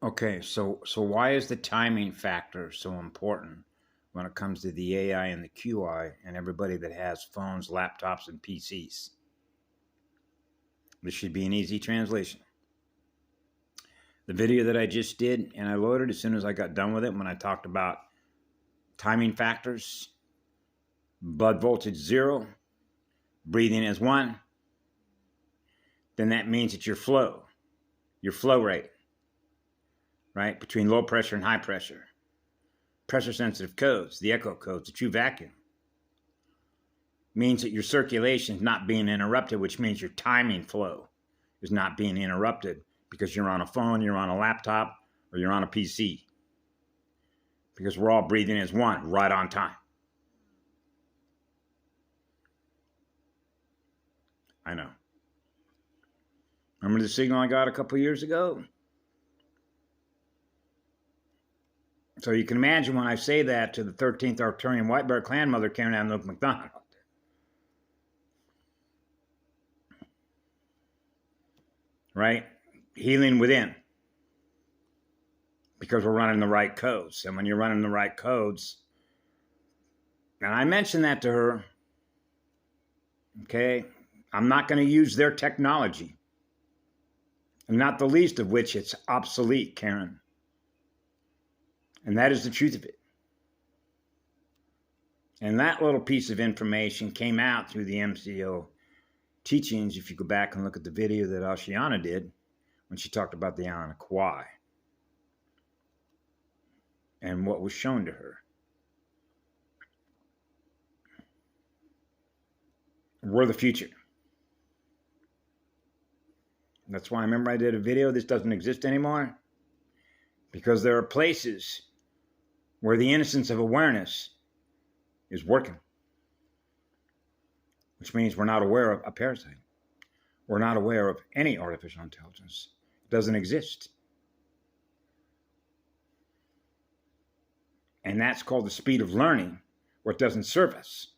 Okay, so why is the timing factor so important when it comes to the AI and the QI and everybody that has phones, laptops, and PCs? This should be an easy translation. The video that I just did and I loaded as soon as I got done with it, when I talked about timing factors, blood voltage 0, breathing as 1, then that means it's your flow rate, right? Between low pressure and high pressure. Pressure sensitive codes, the echo codes, the true vacuum, means that your circulation is not being interrupted, which means your timing flow is not being interrupted because you're on a phone, you're on a laptop, or you're on a PC. Because we're all breathing as one, right on time. I know. Remember the signal I got a couple years ago? So you can imagine when I say that to the 13th Arcturian White Bear clan mother, Karen Ann Luke McDonald. Right? Healing within. Because we're running the right codes. And when you're running the right codes, and I mentioned that to her, okay, I'm not going to use their technology. And not the least of which it's obsolete, Karen. And that is the truth of it. And that little piece of information came out through the MCO teachings, if you go back and look at the video that Ashiana did when she talked about the A Ec Ka Sha and what was shown to her. We're the future. That's why I remember I did a video, this doesn't exist anymore, because there are places where the innocence of awareness is working, which means we're not aware of a parasite. We're not aware of any artificial intelligence. It doesn't exist. And that's called the speed of learning, where it doesn't serve us.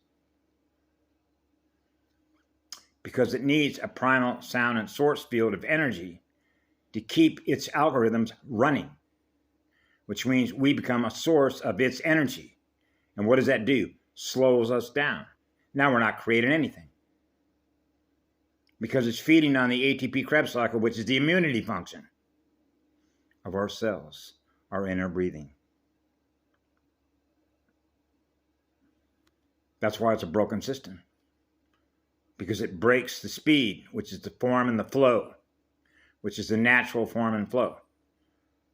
Because it needs a primal sound and source field of energy to keep its algorithms running, which means we become a source of its energy. And what does that do? Slows us down. Now we're not creating anything, because it's feeding on the ATP Krebs cycle, which is the immunity function of our cells, our inner breathing. That's why it's a broken system, because it breaks the speed, which is the form and the flow, which is the natural form and flow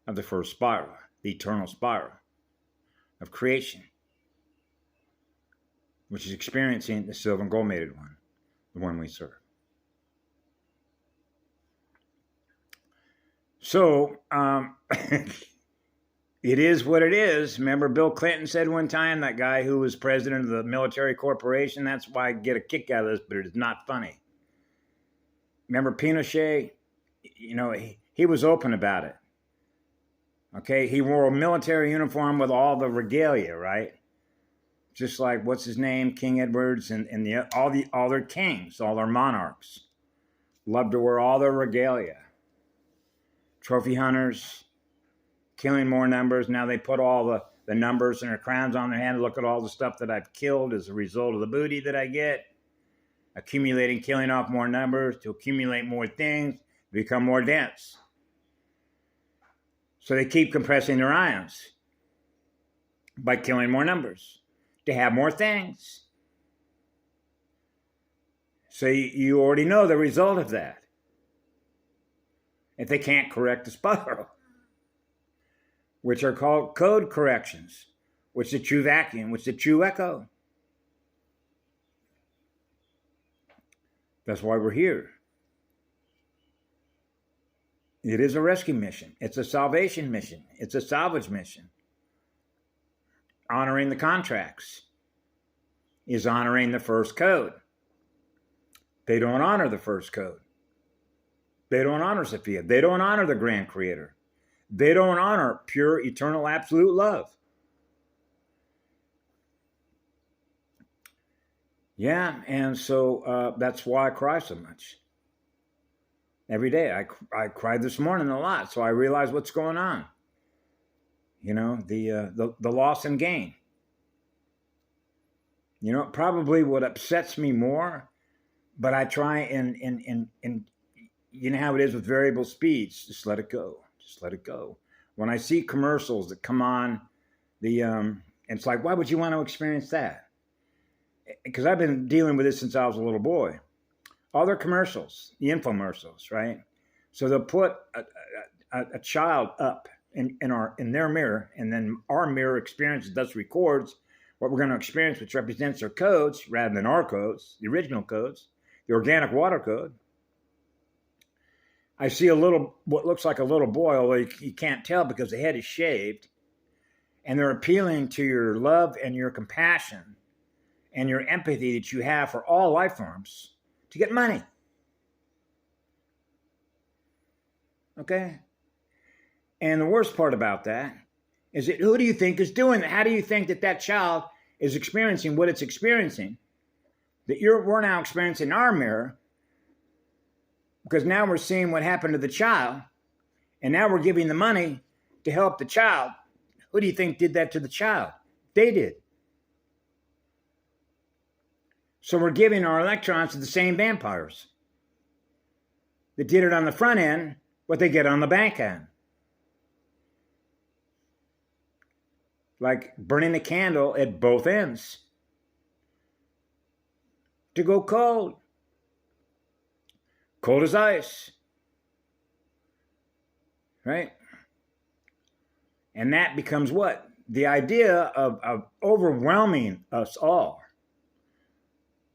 of the first spiral, the eternal spiral of creation, which is experiencing the silver and gold mated one, the one we serve. So, it is what it is. Remember Bill Clinton said one time, that guy who was president of the military corporation, that's why I get a kick out of this, but it is not funny. Remember Pinochet? You know, he was open about it. Okay, he wore a military uniform with all the regalia, right? Just like, what's his name, King Edwards, and all their kings, all their monarchs, loved to wear all their regalia. Trophy hunters, killing more numbers. Now they put all the numbers and their crowns on their hand. Look at all the stuff that I've killed as a result of the booty that I get. Accumulating, killing off more numbers to accumulate more things, become more dense. So they keep compressing their ions by killing more numbers to have more things. So you already know the result of that. If they can't correct the spiral, which are called code corrections, which is the true vacuum, which is the true echo. That's why we're here. It is a rescue mission. It's a salvation mission. It's a salvage mission. Honoring the contracts is honoring the first code. They don't honor the first code. They don't honor Sophia. They don't honor the Grand Creator. They don't honor pure, eternal, absolute love. Yeah, and so that's why I cry so much. Every day. I cried this morning a lot, so I realized what's going on. You know, the loss and gain. You know, probably what upsets me more, but I try and you know how it is with variable speeds. Just let it go. Just let it go. When I see commercials that come on, it's like, why would you want to experience that? Because I've been dealing with this since I was a little boy. All their commercials, the infomercials, right? So they'll put a child up in their mirror, and then our mirror experiences, thus records what we're going to experience, which represents their codes rather than our codes, the original codes, the organic water code. I see what looks like a little boy, although you can't tell because the head is shaved, and they're appealing to your love and your compassion and your empathy that you have for all life forms to get money. Okay? And the worst part about that is that who do you think is doing that? How do you think that child is experiencing what it's experiencing? That we're now experiencing in our mirror, because now we're seeing what happened to the child, and now we're giving the money to help the child. Who do you think did that to the child? They did. So we're giving our electrons to the same vampires that did it on the front end, what they get on the back end. Like burning a candle at both ends. To go cold. Cold as ice. Right? And that becomes what? The idea of overwhelming us all.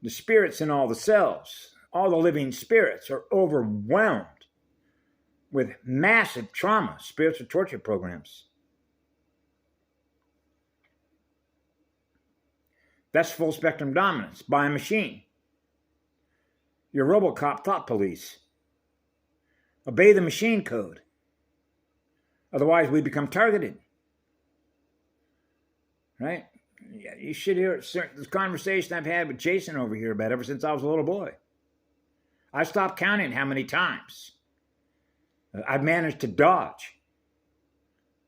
The spirits in all the cells, all the living spirits are overwhelmed with massive trauma, spiritual torture programs. That's full spectrum dominance by a machine. Your RoboCop thought police. Obey the machine code. Otherwise, we become targeted. Right? Yeah, you should hear this conversation I've had with Jason over here about ever since I was a little boy. I stopped counting how many times I've managed to dodge,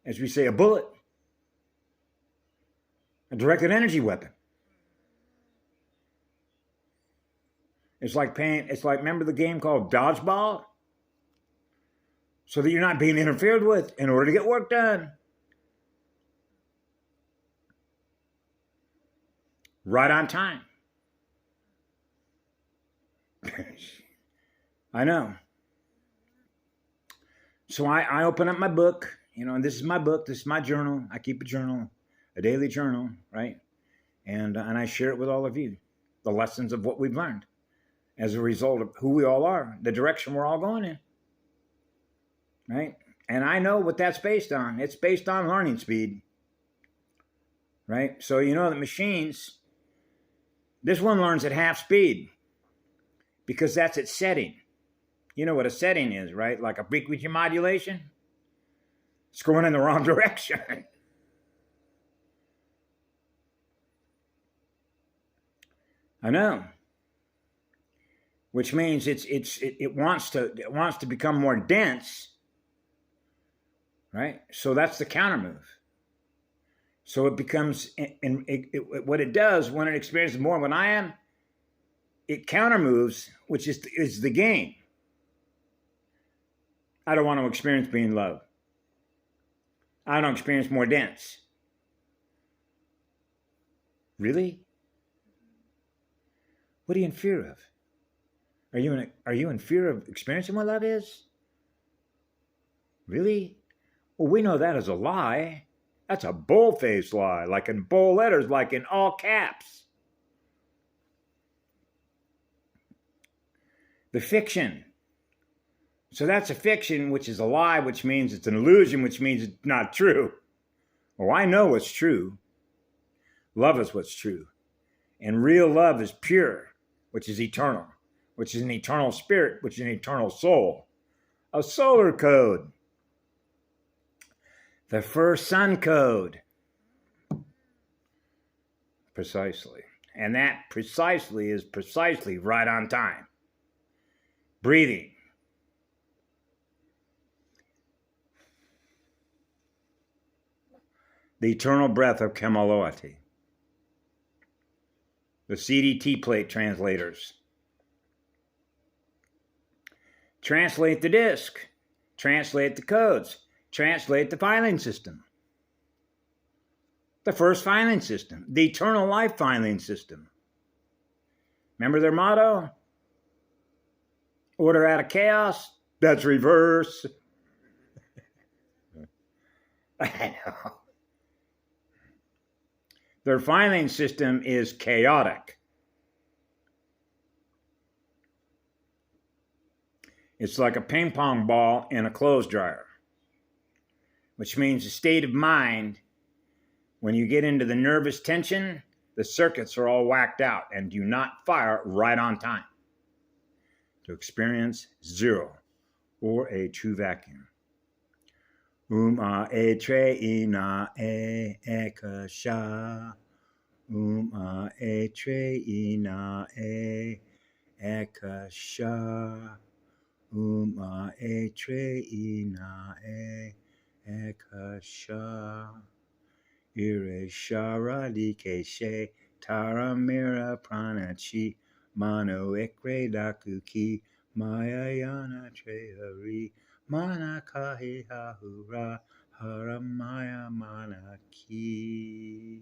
as we say, a bullet, a directed energy weapon. It's like remember the game called Dodgeball? So that you're not being interfered with in order to get work done. Right on time. I know. So I open up my book, and this is my book. This is my journal. I keep a journal, a daily journal, right? And I share it with all of you, the lessons of what we've learned as a result of who we all are, the direction we're all going in, right? And I know what that's based on. It's based on learning speed, right? So the machines, this one learns at half speed because that's its setting. You know what a setting is, right? Like a frequency modulation. It's going in the wrong direction. I know. Which means it wants to become more dense, right? So that's the counter move. So it becomes, what it does when it experiences more than I am, it counter moves, which is the game. I don't want to experience being loved. I don't experience more dense. Really? What are you in fear of? Are you in fear of experiencing what love is? Really? Well, we know that is a lie. That's a bold-faced lie, like in bold letters, like in all caps. The fiction. So that's a fiction, which is a lie, which means it's an illusion, which means it's not true. Oh, I know what's true. Love is what's true. And real love is pure, which is eternal, which is an eternal spirit, which is an eternal soul. A solar code. The first sun code. Precisely. And that precisely is precisely right on time. Breathing. the eternal breath of Kemaloati. The CDT plate translators. Translate the disk. Translate the codes. Translate the filing system. The first filing system. The eternal life filing system. Remember their motto? Order out of chaos. That's reverse. I know. Their filing system is chaotic. It's like a ping pong ball in a clothes dryer, which means the state of mind, when you get into the nervous tension, the circuits are all whacked out and do not fire right on time to experience zero or a true vacuum. A ThrA E na A Ec Ka Sha. A ThrA E na A Ec Ka Sha. A ThrA E na A Ec Ka Sha. Ire shara like she tara mira prana chi mano ekre dakuki maya yana trehari mana kahi hahura haramaya mana ki.